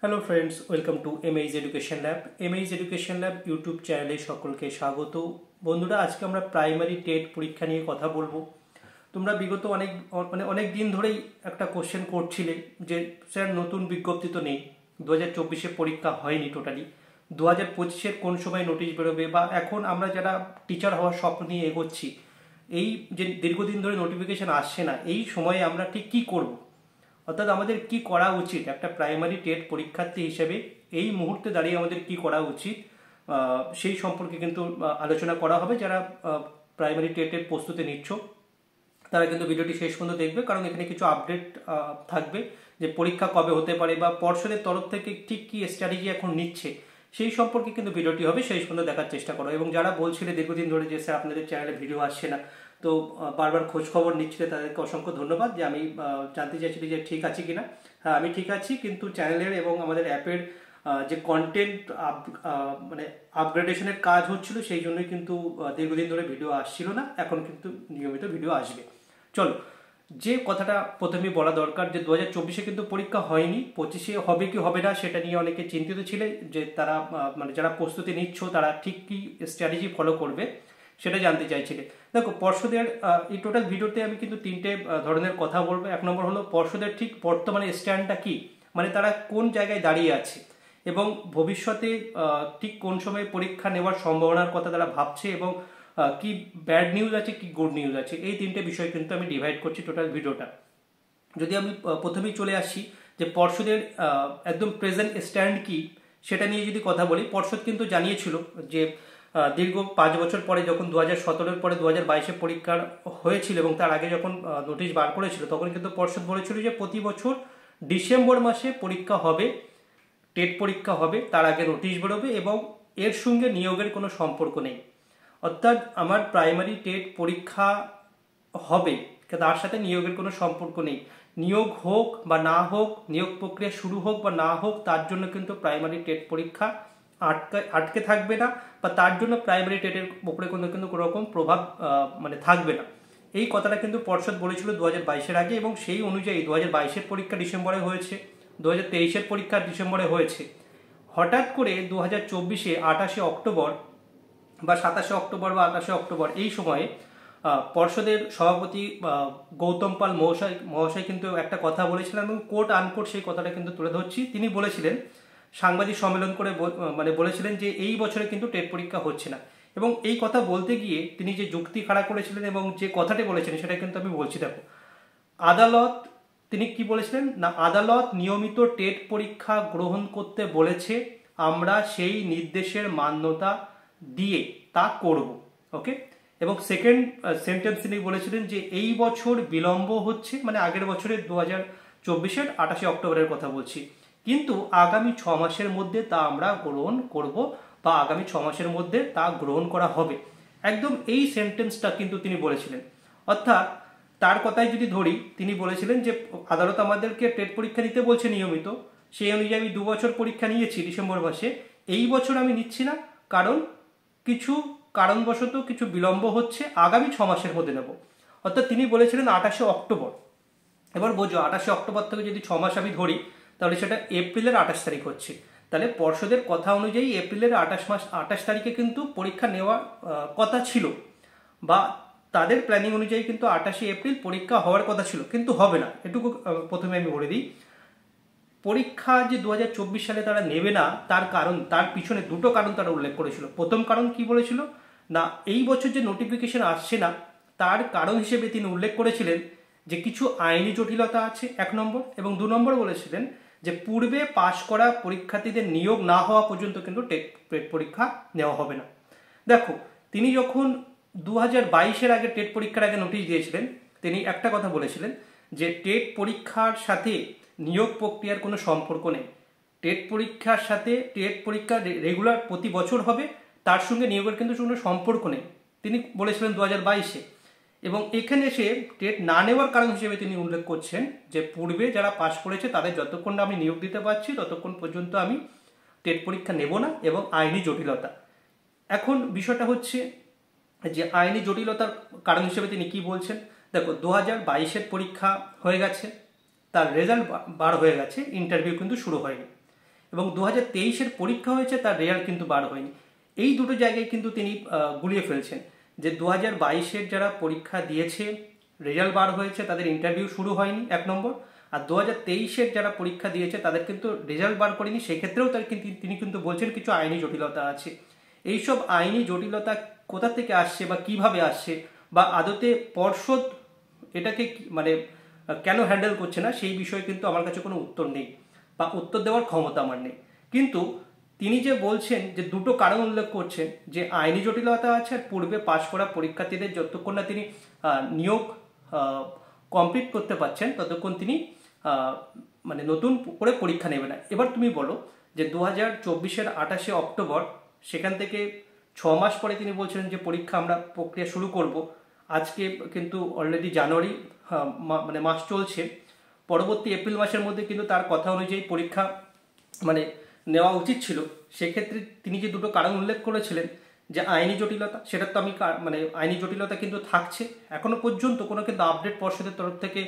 Hello friends, welcome to MH education lab. MH education lab YouTube চ্যানেলে সকলকে স্বাগত। বন্ধুরা, আজকে আমরা প্রাইমারি টেট পরীক্ষা নিয়ে কথা বলবো। তোমরা বিগত অনেক দিন ধরেই একটা কোশ্চেন করছিলে যে স্যার নতুন বিজ্ঞপ্তি তো নেই, 2024-এ পরীক্ষা হয়নি টোটালি, 2025-এর কোন সময় নোটিশ বেরোবে, বা এখন আমরা যারা টিচার হওয়ার স্বপ্ন নিয়ে এগোচ্ছি, এই যে দীর্ঘদিন ধরে নোটিফিকেশন আসছে না, এই সময়ে আমরা ঠিক কী করব, অর্থাৎ আমাদের কি করা উচিত একটা প্রাইমারি টেট পরীক্ষার্থী হিসেবে এই মুহূর্তে দাঁড়িয়ে আমাদের কি করা উচিত, সেই সম্পর্কে কিন্তু আলোচনা করা হবে। যারা প্রাইমারি টেটের প্রস্তুতি নিচ্ছ তারা কিন্তু ভিডিওটি শেষ পর্যন্ত দেখবে, কারণ এখানে কিছু আপডেট থাকবে যে পরীক্ষা কবে হতে পারে বা পর্ষদের তরফ থেকে ঠিক কী স্ট্র্যাটেজি এখন নিচ্ছে, সেই সম্পর্কে কিন্তু ভিডিওটি হবে, শেষ পর্যন্ত দেখার চেষ্টা করো। এবং যারা বলছিলে দীর্ঘদিন ধরে যে স্যার আপনাদের চ্যানেলে ভিডিও আসছে না, তো বারবার খোঁজ খবর নিচ্ছিলে, তাদেরকে অসংখ্য ধন্যবাদ। যে আমি জানতে চাইছিলি যে ঠিক আছে কিনা। হ্যাঁ, আমি ঠিক আছি, কিন্তু চ্যানেলের এবং আমাদের অ্যাপের যে কন্টেন্ট মানে আপগ্রেডেশনের কাজ হচ্ছিল, সেই জন্যই কিন্তু দীর্ঘদিন ধরে ভিডিও আসছিল না। এখন কিন্তু নিয়মিত ভিডিও আসবে। চলো, যে কথাটা প্রথমেই বলা দরকার যে 2024-এ কিন্তু পরীক্ষা হয়নি, 25-এ হবে কি হবে না সেটা নিয়ে অনেকে চিন্তিত ছিলে, যে তারা মানে যারা প্রস্তুতি নিচ্ছ তারা ঠিক কী স্ট্র্যাটেজি ফলো করবে সেটা জানতে চাইছিলে। দেখো, পর্ষদের এই টোটাল ভিডিওতে আমি কিন্তু তিনটে ধরনের কথা বলবো। এক নম্বর হলো পর্ষদের ঠিক বর্তমানে স্ট্যান্ডটা কি, মানে তারা কোন জায়গায় দাঁড়িয়ে আছে এবং ভবিষ্যতে ঠিক কোন সময় পরীক্ষা নেওয়ার সম্ভাবনার কথা তারা ভাবছে, এবং কি ব্যাড নিউজ আছে কি গুড নিউজ আছে, এই তিনটে বিষয় কিন্তু আমি ডিভাইড করছি টোটাল ভিডিওটা। যদি আমি প্রথমেই চলে আসি যে পর্ষদের একদম প্রেজেন্ট স্ট্যান্ড কি সেটা নিয়ে যদি কথা বলি, পর্ষদ কিন্তু জানিয়েছিল যে দীর্ঘ 5 বছর পরে, যখন 2017-এর পরে 2022-এ পরীক্ষার হয়েছিল এবং তার আগে যখন নোটিশ বার করেছিল, তখন কিন্তু পর্ষদ বলেছিল যে প্রতি বছর ডিসেম্বর মাসে পরীক্ষা হবে, টেট পরীক্ষা হবে, তার আগে নোটিশ বেরোবে এবং এর সঙ্গে নিয়োগের কোনো সম্পর্ক নেই। অর্থাৎ আমার প্রাইমারি টেট পরীক্ষা হবে, তার সাথে নিয়োগের কোনো সম্পর্ক নেই। নিয়োগ হোক বা না হোক, নিয়োগ প্রক্রিয়া শুরু হোক বা না হোক, তার জন্য কিন্তু প্রাইমারি টেট পরীক্ষা আটকে থাকবে না, বা তার জন্য প্রাইমারি টেটের উপরে কিন্তু কোনো রকম প্রভাব মানে থাকবে না। এই কথাটা কিন্তু পর্ষদ বলেছিল 2022-এর আগে, এবং সেই অনুযায়ী 2022-এর পরীক্ষা ডিসেম্বরে হয়েছে, 2023-এর পরীক্ষা ডিসেম্বরে হয়েছে। হঠাৎ করে 2024-এ 28শে অক্টোবর বা 27শে অক্টোবর বা 28শে অক্টোবর এই সময়ে পর্ষদের সভাপতি গৌতম পাল মহাশয় কিন্তু একটা কথা বলেছিলেন, এবং কোট আনকোট সেই কথাটা কিন্তু তুলে ধরছি। তিনি বলেছিলেন, সাংবাদিক সম্মেলন করে মানে বলেছিলেন যে এই বছরে কিন্তু টেট পরীক্ষা হচ্ছে না। এবং এই কথা বলতে গিয়ে তিনি যে যুক্তি খাড়া করেছিলেন এবং যে কথাটি বলেছিলেন সেটা কিন্তু আমি বলছি। দেখো, আদালত, তিনি কি বলেছিলেন না, আদালত নিয়মিত টেট পরীক্ষা গ্রহণ করতে বলেছে, আমরা সেই নির্দেশের মান্যতা দিয়ে তা করব। ওকে। এবং সেকেন্ড সেন্টেন্স তিনি বলেছিলেন যে এই বছর বিলম্ব হচ্ছে, মানে আগের বছরের 2024-এর 28শে অক্টোবরের কথা বলছি, কিন্তু আগামী 6 মাসের মধ্যে তা আমরা গ্রহণ করব, বা আগামী 6 মাসের মধ্যে তা গ্রহণ করা হবে। একদম এই সেন্টেন্সটা কিন্তু তিনি বলেছিলেন। অর্থাৎ তার কথাই যদি ধরি, তিনি বলেছিলেন যে আদালত আমাদেরকে টেট পরীক্ষা নিতে বলছে নিয়মিত, সেই অনুযায়ী আমি 2 বছর পরীক্ষা নিয়েছি ডিসেম্বর মাসে, এই বছর আমি নিচ্ছি না, কারণ কিছু কারণবশত কিছু বিলম্ব হচ্ছে, আগামী 6 মাসের মধ্যে নেব। অর্থাৎ তিনি বলেছিলেন 28শে অক্টোবর। এবার বোঝো, 28শে অক্টোবর থেকে যদি 6 মাস আমি ধরি, তাহলে সেটা এপ্রিলের 28 তারিখ হচ্ছে। তাহলে পর্ষদের কথা অনুযায়ী এপ্রিলের 28 তারিখে কিন্তু পরীক্ষা নেওয়ার কথা ছিল, বা তাদের প্ল্যানিং অনুযায়ী কিন্তু 28শে এপ্রিল পরীক্ষা হওয়ার কথা ছিল, কিন্তু হবে না। এটুকু প্রথমে আমি বলে দিই। পরীক্ষা যে 2024 সালে তারা নেবে না, তার কারণ, তার পিছনে দুটো কারণ তারা উল্লেখ করেছিল। প্রথম কারণ কি বলেছিল না, এই বছর যে নোটিফিকেশন আসছে না, তার কারণ হিসেবে তিনি উল্লেখ করেছিলেন যে কিছু আইনি জটিলতা আছে, 1 নম্বর, এবং 2 নম্বর বলেছিলেন যে পূর্বে পাশ করা পরীক্ষার্থীদের নিয়োগ না হওয়া পর্যন্ত কিন্তু টেট পরীক্ষা নেওয়া হবে না। দেখো, তিনি যখন 2022-এর আগে টেট পরীক্ষার আগে নোটিশ দিয়েছিলেন, তিনি একটা কথা বলেছিলেন যে টেট পরীক্ষার সাথে নিয়োগ প্রক্রিয়ার কোনো সম্পর্ক নেই। টেট পরীক্ষার সাথে, টেট পরীক্ষা রেগুলার প্রতি বছর হবে, তার সঙ্গে নিয়োগের কিন্তু কোনো সম্পর্ক নেই, তিনি বলেছিলেন 2022-এ। এবং এখানে এসে টেট না নেওয়ার কারণ হিসেবে তিনি উল্লেখ করছেন যে পূর্বে যারা পাশ করেছে তাদের যতক্ষণ না আমি নিয়োগ দিতে পারছি ততক্ষণ পর্যন্ত আমি টেট পরীক্ষা নেব না, এবং আইনি জটিলতা। এখন বিষয়টা হচ্ছে যে আইনি জটিলতার কারণ হিসেবে তিনি কি বলছেন। দেখো, 2022-এর পরীক্ষা হয়ে গেছে, তার রেজাল্ট বার হয়ে গেছে, ইন্টারভিউ কিন্তু শুরু হয়নি। এবং 2023-এর পরীক্ষা হয়েছে, তার রেজাল্ট কিন্তু বার হয়নি। এই দুটো জায়গায় কিন্তু তিনি গুলিয়ে ফেলছেন যে 2022-এর যারা পরীক্ষা দিয়েছে রেজাল্ট বার হয়েছে, তাদের ইন্টারভিউ শুরু হয়নি, 1 নম্বর। আর 2023-এর যারা পরীক্ষা দিয়েছে তাদের কিন্তু রেজাল্ট বার করেনি, সেক্ষেত্রেও তিনি কিন্তু বলছেন কিছু আইনি জটিলতা আছে। এইসব আইনি জটিলতা কোথা থেকে আসছে বা কিভাবে আসছে, বা আদতে পর্ষদ এটাকে মানে কেন হ্যান্ডেল করছে না, সেই বিষয়ে কিন্তু আমার কাছে কোনো উত্তর নেই বা উত্তর দেওয়ার ক্ষমতা আমার নেই। কিন্তু তিনি যে বলছেন যে দুটো কারণ উল্লেখ করছেন, যে আইনি জটিলতা আছে আর পূর্বে পাশ করা পরীক্ষার্থীদের যতক্ষণ না তিনি নিয়োগ কমপ্লিট করতে পারছেন ততক্ষণ তিনি মানে নতুন করে পরীক্ষা নেবে না। এবার তুমি বলো যে 2024-এর 28শে অক্টোবর, সেখান থেকে 6 মাস পরে তিনি বলছিলেন যে পরীক্ষা আমরা প্রক্রিয়া শুরু করব। আজকে কিন্তু অলরেডি জানুয়ারি মানে মাস চলছে, পরবর্তী এপ্রিল মাসের মধ্যে কিন্তু তার কথা অনুযায়ী পরীক্ষা মানে নেওয়া উচিত ছিল। সেক্ষেত্রে তিনি যে দুটো কারণ উল্লেখ করেছিলেন যে আইনি জটিলতা, সেটা তো আমি মানে আইনি জটিলতা কিন্তু থাকছে, এখনো পর্যন্ত কোনো কিন্তু আপডেট পর্ষদের তরফ থেকে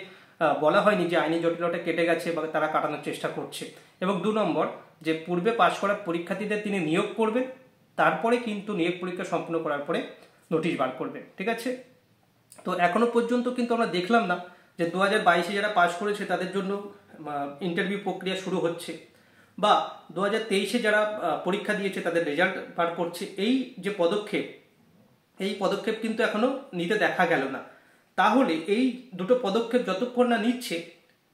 বলা হয়নি যে আইনি জটিলতা কেটে গেছে বা তারা কাটানোর চেষ্টা করছে। এবং 2 নম্বর, যে পূর্বে পাশ করা পরীক্ষার্থীদের তিনি নিয়োগ করবেন, তারপরে কিন্তু নিয়োগ পরীক্ষা সম্পূর্ণ করার পরে নোটিশ বার করবেন, ঠিক আছে। তো এখনো পর্যন্ত কিন্তু আমরা দেখলাম না যে 2022-এ যারা পাশ করেছে তাদের জন্য ইন্টারভিউ প্রক্রিয়া শুরু হচ্ছে, বা 2023-এ যারা পরীক্ষা দিয়েছে তাদের রেজাল্ট বার করছে। এই যে পদক্ষেপ, এই পদক্ষেপ কিন্তু এখনো নিতে দেখা গেল না। তাহলে এই দুটো পদক্ষেপ যতক্ষণ না নিচ্ছে,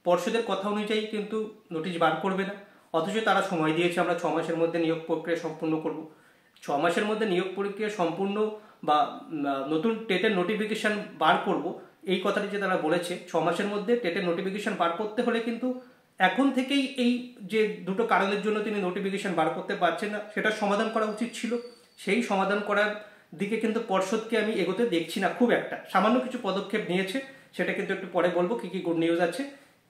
পর্ষদের কথা অনুযায়ী কিন্তু নোটিশ বার করবে না। অথচ তারা সময় দিয়েছে আমরা 6 মাসের মধ্যে নিয়োগ প্রক্রিয়া সম্পূর্ণ করব। 6 মাসের মধ্যে নিয়োগ প্রক্রিয়া সম্পূর্ণ বা নতুন টেটের নোটিফিকেশন বার করব, এই কথাটি যে তারা বলেছে, 6 মাসের মধ্যে টেটের নোটিফিকেশন বার করতে হলে কিন্তু এখন থেকেই এই যে দুটো কারণের জন্য তিনি নোটিফিকেশন বার করতে পারছেন না, সেটার সমাধান করা উচিত ছিল। সেই সমাধান করার দিকে কিন্তু পর্ষদকে আমি এগোতে দেখছি না খুব একটা। সামান্য কিছু পদক্ষেপ নিয়েছে, সেটা কিন্তু একটু পরে বলবো কি কি গুড নিউজ আছে।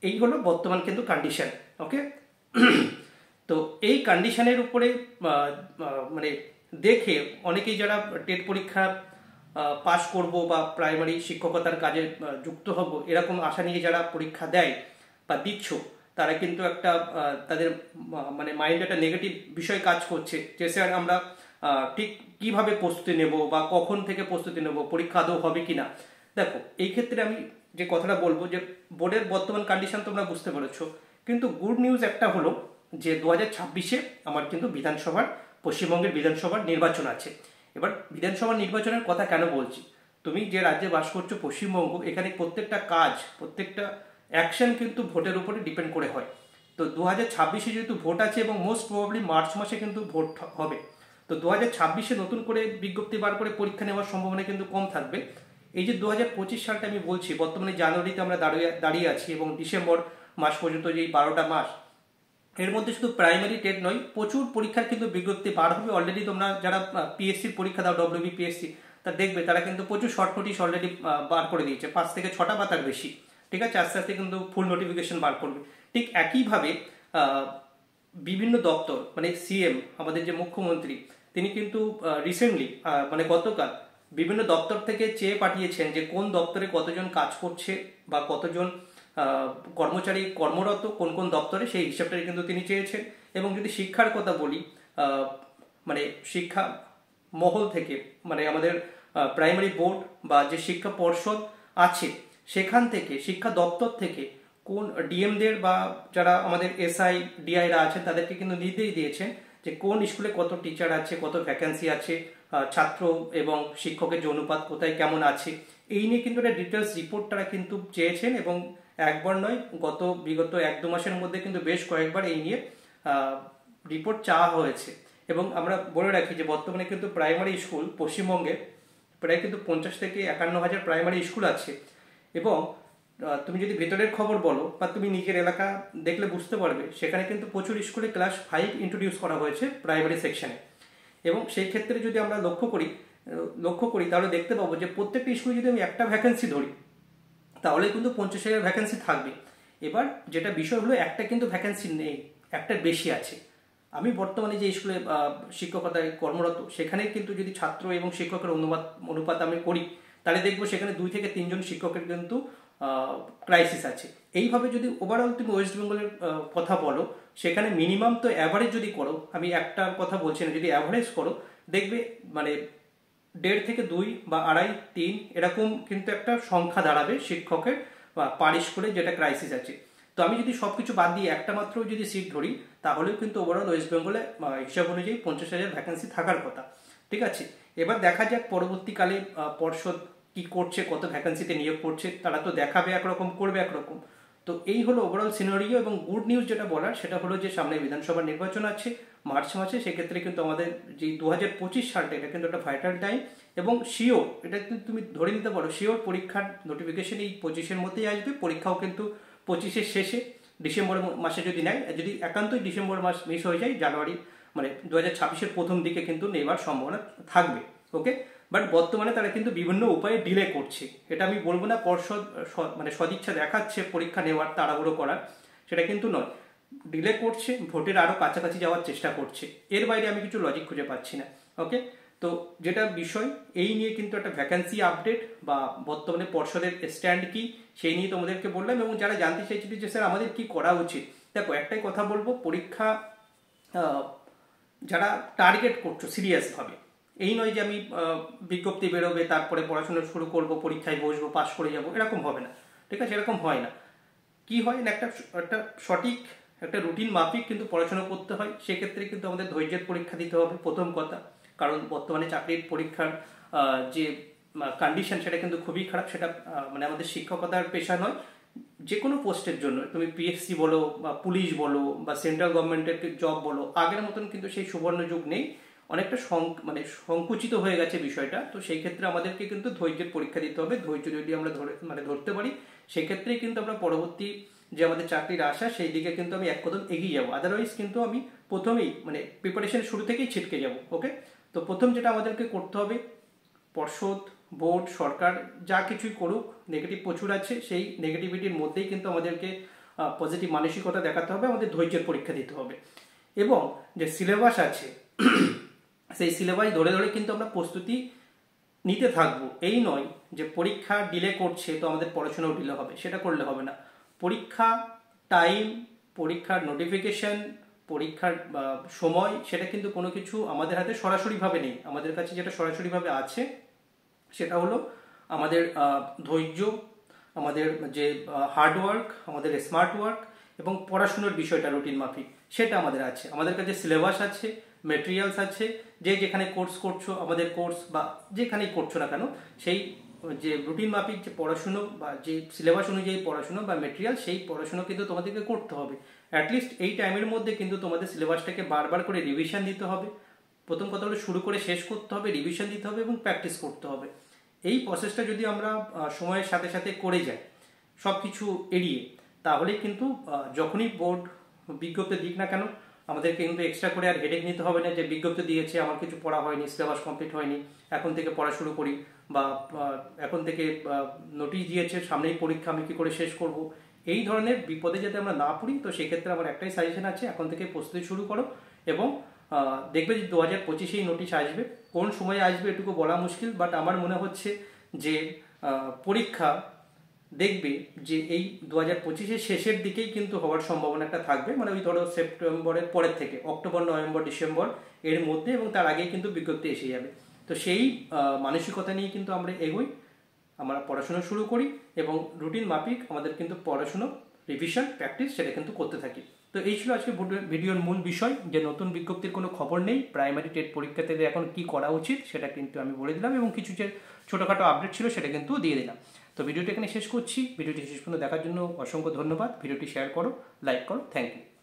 এই হলো বর্তমান কিন্তু কন্ডিশন, ওকে। তো এই কন্ডিশনের উপরে মানে দেখে অনেকেই যারা টেট পরীক্ষা পাশ করব বা প্রাইমারি শিক্ষকতার কাজে যুক্ত হব এরকম আশা নিয়ে যারা পরীক্ষা দেয় বা দিচ্ছ, তারা কিন্তু একটা তাদের মানে মাইন্ডে একটা নেগেটিভ বিষয় কাজ করছে যে স্যার আমরা ঠিক কিভাবে প্রস্তুতি নেব বা কখন থেকে প্রস্তুতি নেব, পরীক্ষা আদৌ হবে কিনা। দেখো, এই ক্ষেত্রে আমি যে কথাটা বলবো যে বোর্ডের বর্তমান কন্ডিশন তোমরা বুঝতে পেরেছো, কিন্তু গুড নিউজ একটা হলো যে 2026-এ আমার কিন্তু বিধানসভার, পশ্চিমবঙ্গের বিধানসভার নির্বাচন আছে। এবার বিধানসভা নির্বাচনের কথা কেন বলছি, তুমি যে রাজ্যে বাস করছো পশ্চিমবঙ্গ, এখানে প্রত্যেকটা কাজ, প্রত্যেকটা অ্যাকশন কিন্তু ভোটের উপরে ডিপেন্ড করে হয়। তো 2026-এ যেহেতু ভোট আছে এবং মোস্ট প্রবাবলি মার্চ মাসে কিন্তু ভোট হবে, তো 2026-এ নতুন করে বিজ্ঞপ্তি বার করে পরীক্ষা নেওয়ার সম্ভাবনা কিন্তু কম থাকবে। এই যে 2025 সালটা আমি বলছি, বর্তমানে জানুয়ারিতে আমরা দাঁড়িয়ে আছি এবং ডিসেম্বর মাস পর্যন্ত যে 12টা মাস, এর মধ্যে শুধু প্রাইমারি টেট নয়, প্রচুর পরীক্ষার কিন্তু বিজ্ঞপ্তি বার হবে। অলরেডি তোমরা যারা পিএসসির পরীক্ষা দাও, WBPSC, তা দেখবে তারা কিন্তু প্রচুর শর্ট নোটিশ অলরেডি বার করে দিয়েছে, 5 থেকে 6টা বা তার বেশি, ঠিক আছে। আস্তে আস্তে কিন্তু ফুল নোটিফিকেশন বার করবে। ঠিক একইভাবে বিভিন্ন দপ্তর, মানে সিএম আমাদের যে মুখ্যমন্ত্রী, তিনি কিন্তু রিসেন্টলি মানে গতকাল বিভিন্ন দপ্তর থেকে চেয়ে পাঠিয়েছেন যে কোন দপ্তরে কতজন কাজ করছে বা কতজন কর্মচারী কর্মরত কোন কোন দপ্তরে, সেই হিসাবটাই কিন্তু তিনি চেয়েছেন। এবং যদি শিক্ষার কথা বলি, মানে শিক্ষা মহল থেকে, মানে আমাদের প্রাইমারি বোর্ড বা যে শিক্ষা পর্ষদ আছে সেখান থেকে, শিক্ষা দপ্তর থেকে কোন ডিএমদের বা যারা আমাদের এসআই ডিআইরা আছেন তাদেরকে কিন্তু নির্দেশ দিয়েছেন যে কোন স্কুলে কত টিচার আছে, কত ভ্যাকেন্সি আছে, ছাত্র এবং শিক্ষকের যে অনুপাত কোথায় কেমন আছে, এই নিয়ে কিন্তু একটা ডিটেলস রিপোর্ট তারা কিন্তু চেয়েছেন। এবং একবার নয়, বিগত 1-2 মাসের মধ্যে কিন্তু বেশ কয়েকবার এই নিয়ে রিপোর্ট চাওয়া হয়েছে। এবং আমরা বলে রাখি যে বর্তমানে কিন্তু প্রাইমারি স্কুল পশ্চিমবঙ্গে প্রায় কিন্তু 50 থেকে 51 হাজার প্রাইমারি স্কুল আছে। এবং তুমি যদি ভেতরের খবর বলো বা তুমি নিজের এলাকা দেখলে বুঝতে পারবে, সেখানে কিন্তু প্রচুর স্কুলে ক্লাস 5 ইন্ট্রোডিউস করা হয়েছে প্রাইমারি সেকশনে। এবং সেই ক্ষেত্রে যদি আমরা লক্ষ্য করি তাহলে দেখতে পাবো যে প্রত্যেকটা স্কুলে যদি আমি একটা ভ্যাকেন্সি ধরি তাহলে কিন্তু 50,000 ভ্যাকেন্সি থাকবে। এবার যেটা বিষয় হলো, একটা কিন্তু ভ্যাকেন্সি নেই, একটার বেশি আছে। আমি বর্তমানে যে স্কুলে শিক্ষকতায় কর্মরত, সেখানে কিন্তু যদি ছাত্র এবং শিক্ষকের অনুপাত আমি করি তাহলে দেখবো সেখানে 2 থেকে 3 জন শিক্ষকের কিন্তু ক্রাইসিস আছে। এইভাবে যদি ওভারঅল তুমি ওয়েস্ট বেঙ্গলের কথা বলো, সেখানে মিনিমাম তো অ্যাভারেজ যদি করো, আমি একটা কথা বলছি না, যদি অ্যাভারেজ করো দেখবে মানে 1.5 থেকে 2 বা 2.5 3 এরকম কিন্তু একটা সংখ্যা দাঁড়াবে শিক্ষকের বা পার স্কুলে যেটা ক্রাইসিস আছে। তো আমি যদি সবকিছু বাদ দিয়ে একটা মাত্র যদি সিট ধরি, তাহলেও কিন্তু ওভারঅল ওয়েস্ট বেঙ্গলে হিসাব অনুযায়ী 50,000 ভ্যাকেন্সি থাকার কথা। ঠিক আছে, এবার দেখা যাক পরবর্তীকালে পর্ষদ কি করছে, কত ভ্যাকেন্সিতে নিয়োগ করছে, তারা তো দেখাবে একরকম, করবে একরকম। তো এই হলো ওভারঅল সিনারিও। এবং গুড নিউজ যেটা বলার সেটা হলো যে সামনে বিধানসভা নির্বাচন আছে মার্চ মাসে, সেক্ষেত্রে কিন্তু আমাদের যে 2025 সালটা এটা কিন্তু একটা ভাইটাল টাইম। এবং শিওর, এটা কিন্তু তুমি ধরে নিতে পারো শিওর পরীক্ষার নোটিফিকেশন এই 25-এর মধ্যেই আসবে। পরীক্ষাও কিন্তু 25-এর শেষে ডিসেম্বর মাসে যদি নেয়, যদি একান্তই ডিসেম্বর মাস মিস হয়ে যায়, জানুয়ারি মানে 2026-এর প্রথম দিকে কিন্তু নেবার সম্ভাবনা থাকবে। ওকে, বাট বর্তমানে তারা কিন্তু বিভিন্ন উপায়ে ডিলে করছে। এটা আমি বলবো না পর্ষদ মানে সদিচ্ছা দেখাচ্ছে পরীক্ষা নেওয়ার, তাড়াহুড়ো করার, সেটা কিন্তু নয়। ডিলে করছে, ভোটের আরও কাছাকাছি যাওয়ার চেষ্টা করছে, এর বাইরে আমি কিছু লজিক খুঁজে পাচ্ছি না। ওকে, তো যেটা বিষয় এই নিয়ে কিন্তু একটা ভ্যাকেন্সি আপডেট বা বর্তমানে পর্ষদের স্ট্যান্ড কি সেই নিয়ে তোমাদেরকে বললাম। এবং যারা জানতে চাইছিল যে স্যার আমাদের কি করা উচিত, দেখো একটাই কথা বলবো, পরীক্ষা যারা টার্গেট করছো সিরিয়াসভাবে, এই নয় যে আমি বিজ্ঞপ্তি বেরোবে তারপরে পড়াশোনা শুরু করব, পরীক্ষায় বসবো, পাশ করে যাব, এরকম হবে না। ঠিক আছে, এরকম হয় না। কি হয় না, একটা একটা সঠিক একটা রুটিন মাফিক কিন্তু পড়াশোনা করতে হয়। সেক্ষেত্রে কিন্তু আমাদের ধৈর্যের পরীক্ষা দিতে হবে প্রথম কথা, কারণ বর্তমানে চাকরির পরীক্ষার যে কন্ডিশন সেটা কিন্তু খুবই খারাপ। সেটা মানে আমাদের শিক্ষকতার পেশা নয়, যে কোনো পোস্টের জন্য, তুমি পিএসসি বলো বা পুলিশ বলো বা সেন্ট্রাল গভর্নমেন্টের জব বলো, আগের মতন কিন্তু সেই সুবর্ণ যুগ নেই, অনেকটা মানে সংকুচিত হয়ে গেছে বিষয়টা। তো সেই ক্ষেত্রে আমাদেরকে কিন্তু ধৈর্যের পরীক্ষা দিতে হবে। ধৈর্য যদি আমরা ধরতে পারি, সেক্ষেত্রেই কিন্তু আমরা পরবর্তী যে আমাদের চাকরির আশা সেই দিকে কিন্তু আমি এক কদম এগিয়ে যাবো। আদারওয়াইজ কিন্তু আমি প্রথমেই মানে প্রিপারেশন শুরু থেকেই ছিটকে যাব। ওকে, তো প্রথম যেটা আমাদেরকে করতে হবে, পর্ষদ, বোর্ড, সরকার যা কিছুই করুক, নেগেটিভ প্রচুর আছে, সেই নেগেটিভিটির মধ্যেই কিন্তু আমাদেরকে পজিটিভ মানসিকতা দেখাতে হবে, আমাদের ধৈর্যের পরীক্ষা দিতে হবে। এবং যে সিলেবাস আছে সেই সিলেবাস ধরে ধরে কিন্তু আমরা প্রস্তুতি নিতে থাকবো। এই নয় যে পরীক্ষা ডিলে করছে তো আমাদের পড়াশোনাও ডিলে হবে, সেটা করলে হবে না। পরীক্ষা টাইম, পরীক্ষার নোটিফিকেশন, পরীক্ষার সময়, সেটা কিন্তু কোনো কিছু আমাদের হাতে সরাসরিভাবে নেই। আমাদের কাছে যেটা সরাসরিভাবে আছে সেটা হলো আমাদের ধৈর্য, আমাদের যে হার্ডওয়ার্ক, আমাদের স্মার্ট ওয়ার্ক এবং পড়াশোনার বিষয়টা রুটিন মাফিক, সেটা আমাদের আছে। আমাদের কাছে সিলেবাস আছে, মেটেরিয়ালস আছে, যে যেখানে কোর্স করছো, আমাদের কোর্স বা যেখানেই করছো না কেন, সেই যে রুটিন মাফিক যে পড়াশুনো বা যে সিলেবাস অনুযায়ী পড়াশুনো বা মেটেরিয়াল, সেই পড়াশুনো কিন্তু তোমাদেরকে করতে হবে। অ্যাটলিস্ট এই টাইমের মধ্যে কিন্তু তোমাদের সিলেবাসটাকে বারবার করে রিভিশন দিতে হবে। প্রথম কথা হলো শুরু করে শেষ করতে হবে, রিভিশন দিতে হবে এবং প্র্যাকটিস করতে হবে। এই প্রসেসটা যদি আমরা সময়ের সাথে সাথে করে যাই, সব কিছু এড়িয়ে, তাহলে কিন্তু যখনই বোর্ড বিজ্ঞপ্তি দিক না কেন, আমাদেরকে কিন্তু এক্সট্রা করে আর হেডেক নিতে হবে না যে বিজ্ঞপ্তি দিয়েছে, আমার কিছু পড়া হয়নি, সিলেবাস কমপ্লিট হয়নি, এখন থেকে পড়া শুরু করি, বা এখন থেকে নোটিশ দিয়েছে সামনেই পরীক্ষা, আমি কি করে শেষ করব। এই ধরনের বিপদে যাতে আমরা না পড়ি, তো সেক্ষেত্রে আমার একটাই সাজেশন আছে, এখন থেকে প্রস্তুতি শুরু করো। এবং দেখবে যে 2025-এই নোটিশ আসবে, কোন সময়ে আসবে এটুকু বলা মুশকিল, বাট আমার মনে হচ্ছে যে পরীক্ষা দেখবে যে এই 2025-এর শেষের দিকেই কিন্তু হওয়ার সম্ভাবনা একটা থাকবে। মানে ওই ধরো সেপ্টেম্বরের পরের থেকে, অক্টোবর, নভেম্বর, ডিসেম্বর এর মধ্যে, এবং তার আগেই কিন্তু বিজ্ঞপ্তি এসে যাবে। তো সেই মানসিকতা নিয়ে কিন্তু আমরা এগোই, আমরা পড়াশোনা শুরু করি এবং রুটিন মাফিক আমাদের কিন্তু পড়াশুনো, রিভিশন, প্র্যাকটিস সেটা কিন্তু করতে থাকি। তো এই ছিল আজকে ভিডিওর মূল বিষয়, যে নতুন বিজ্ঞপ্তির কোনো খবর নেই, প্রাইমারি টেট পরীক্ষাতে এখন কি করা উচিত সেটা কিন্তু আমি বলে দিলাম, এবং কিছু যে ছোটোখাটো আপডেট ছিল সেটা কিন্তু দিয়ে দিলাম। তো ভিডিওটি এখানে শেষ করছি। ভিডিওটি শেষ পর্যন্ত দেখার জন্য অসংখ্য ধন্যবাদ। ভিডিওটি শেয়ার করো, লাইক করো, থ্যাংক ইউ।